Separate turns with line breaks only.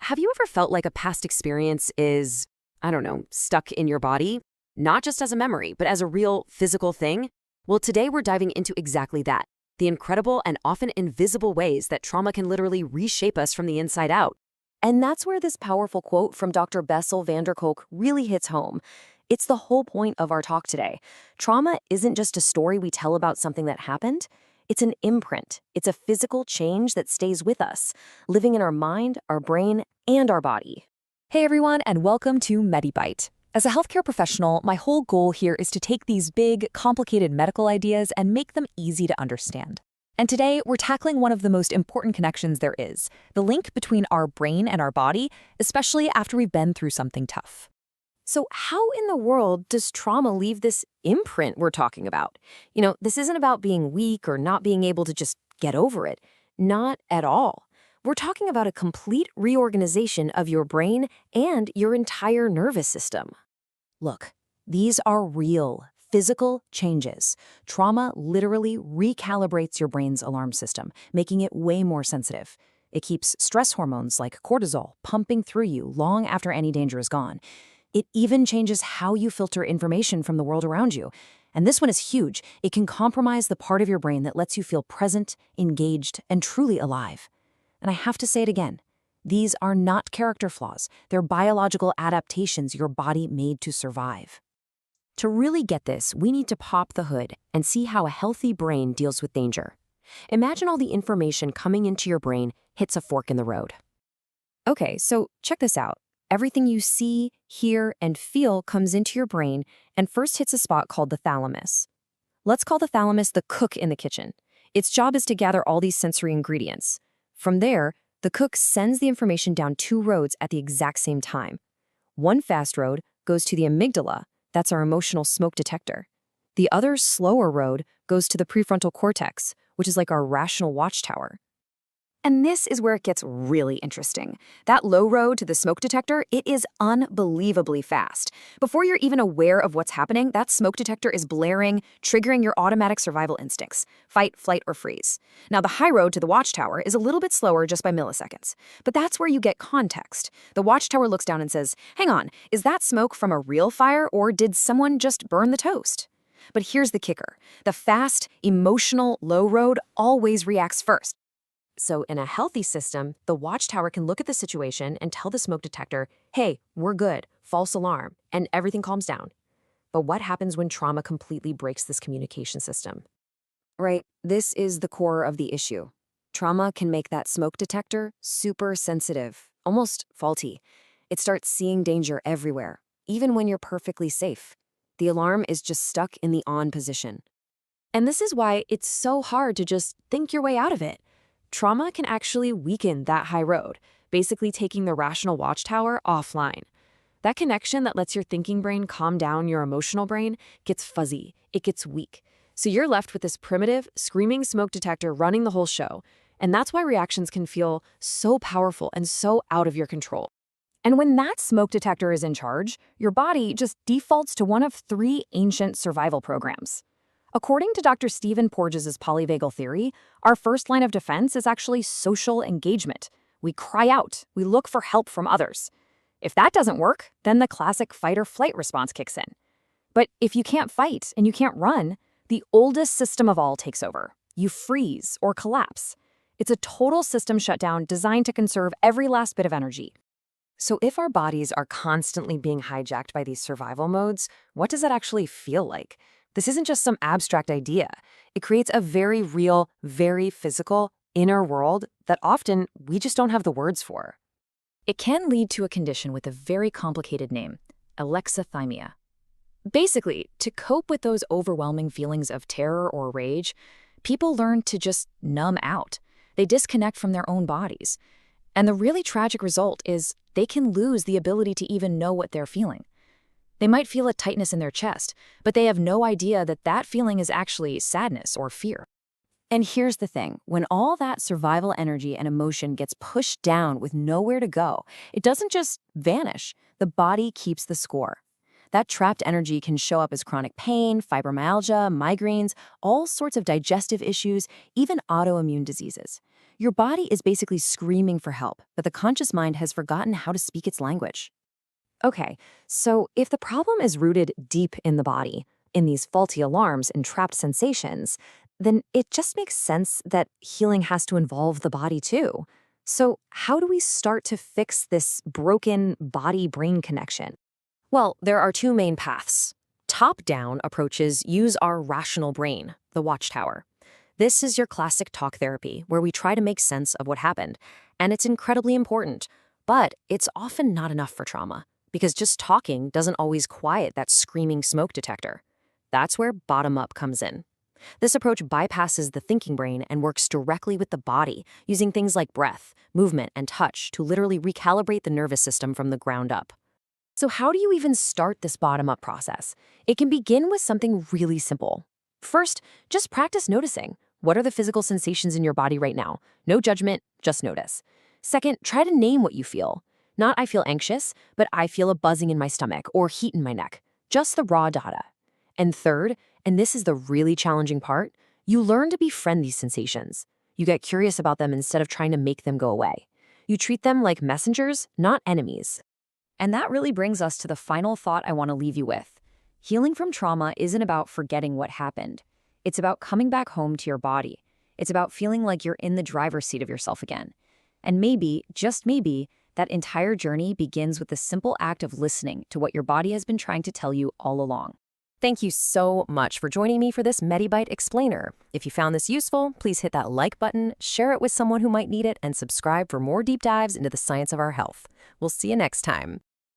have you ever felt like a past experience is, I don't know, stuck in your body? Not just as a memory, but as a real physical thing? Well, today we're diving into exactly that. The incredible and often invisible ways that trauma can literally reshape us from the inside out. And that's where this powerful quote from Dr. Bessel van der Kolk really hits home. It's the whole point of our talk today. Trauma isn't just a story we tell about something that happened. It's an imprint. It's a physical change that stays with us, living in our mind, our brain, and our body.
Hey everyone, and welcome to MediByte. As a healthcare professional, my whole goal here is to take these big, complicated medical ideas and make them easy to understand. And today, we're tackling one of the most important connections there is, the link between our brain and our body, especially after we've been through something tough.
So how in the world does trauma leave this imprint we're talking about? This isn't about being weak or not being able to just get over it. Not at all. We're talking about a complete reorganization of your brain and your entire nervous system.
Look, these are real, physical changes. Trauma literally recalibrates your brain's alarm system, making it way more sensitive. It keeps stress hormones like cortisol pumping through you long after any danger is gone. It even changes how you filter information from the world around you. And this one is huge. It can compromise the part of your brain that lets you feel present, engaged, and truly alive. And I have to say it again. These are not character flaws. They're biological adaptations your body made to survive. To really get this, we need to pop the hood and see how a healthy brain deals with danger. Imagine all the information coming into your brain hits a fork in the road. Okay, so check this out. Everything you see, hear, and feel comes into your brain and first hits a spot called the thalamus. Let's call the thalamus the cook in the kitchen. Its job is to gather all these sensory ingredients. From there, the cook sends the information down two roads at the exact same time. One fast road goes to the amygdala, that's our emotional smoke detector. The other slower road goes to the prefrontal cortex, which is like our rational watchtower. And this is where it gets really interesting. That low road to the smoke detector, it is unbelievably fast. Before you're even aware of what's happening, that smoke detector is blaring, triggering your automatic survival instincts, fight, flight, or freeze. Now, the high road to the watchtower is a little bit slower just by milliseconds, but that's where you get context. The watchtower looks down and says, hang on, is that smoke from a real fire or did someone just burn the toast? But here's the kicker. The fast, emotional, low road always reacts first. So in a healthy system, the watchtower can look at the situation and tell the smoke detector, hey, we're good, false alarm, and everything calms down. But what happens when trauma completely breaks this communication system? Right, this is the core of the issue. Trauma can make that smoke detector super sensitive, almost faulty. It starts seeing danger everywhere, even when you're perfectly safe. The alarm is just stuck in the on position. And this is why it's so hard to just think your way out of it. Trauma can actually weaken that high road, basically taking the rational watchtower offline. That connection that lets your thinking brain calm down your emotional brain gets fuzzy, it gets weak. So you're left with this primitive, screaming smoke detector running the whole show. And that's why reactions can feel so powerful and so out of your control. And when that smoke detector is in charge, your body just defaults to one of three ancient survival programs. According to Dr. Stephen Porges' polyvagal theory, our first line of defense is actually social engagement. We cry out, we look for help from others. If that doesn't work, then the classic fight or flight response kicks in. But if you can't fight and you can't run, the oldest system of all takes over. You freeze or collapse. It's a total system shutdown designed to conserve every last bit of energy. So if our bodies are constantly being hijacked by these survival modes, what does that actually feel like? This isn't just some abstract idea. It creates a very real, very physical, inner world that often we just don't have the words for. It can lead to a condition with a very complicated name, alexithymia. Basically, to cope with those overwhelming feelings of terror or rage, people learn to just numb out. They disconnect from their own bodies. And the really tragic result is they can lose the ability to even know what they're feeling. They might feel a tightness in their chest, but they have no idea that that feeling is actually sadness or fear. And here's the thing, when all that survival energy and emotion gets pushed down with nowhere to go, it doesn't just vanish. The body keeps the score. That trapped energy can show up as chronic pain, fibromyalgia, migraines, all sorts of digestive issues, even autoimmune diseases. Your body is basically screaming for help, but the conscious mind has forgotten how to speak its language. Okay, so if the problem is rooted deep in the body, in these faulty alarms and trapped sensations, then it just makes sense that healing has to involve the body too. So, how do we start to fix this broken body brain connection? Well, there are two main paths. Top-down approaches use our rational brain, the watchtower. This is your classic talk therapy, where we try to make sense of what happened, and it's incredibly important. But it's often not enough for trauma, because just talking doesn't always quiet that screaming smoke detector. That's where bottom-up comes in. This approach bypasses the thinking brain and works directly with the body, using things like breath, movement, and touch to literally recalibrate the nervous system from the ground up. So how do you even start this bottom-up process? It can begin with something really simple. First, just practice noticing. What are the physical sensations in your body right now? No judgment, just notice. Second, try to name what you feel. Not I feel anxious, but I feel a buzzing in my stomach or heat in my neck. Just the raw data. And third, and this is the really challenging part, you learn to befriend these sensations. You get curious about them instead of trying to make them go away. You treat them like messengers, not enemies. And that really brings us to the final thought I want to leave you with. Healing from trauma isn't about forgetting what happened. It's about coming back home to your body. It's about feeling like you're in the driver's seat of yourself again. And maybe, just maybe, that entire journey begins with the simple act of listening to what your body has been trying to tell you all along. Thank you so much for joining me for this MediByte Explainer. If you found this useful, please hit that like button, share it with someone who might need it, and subscribe for more deep dives into the science of our health. We'll see you next time.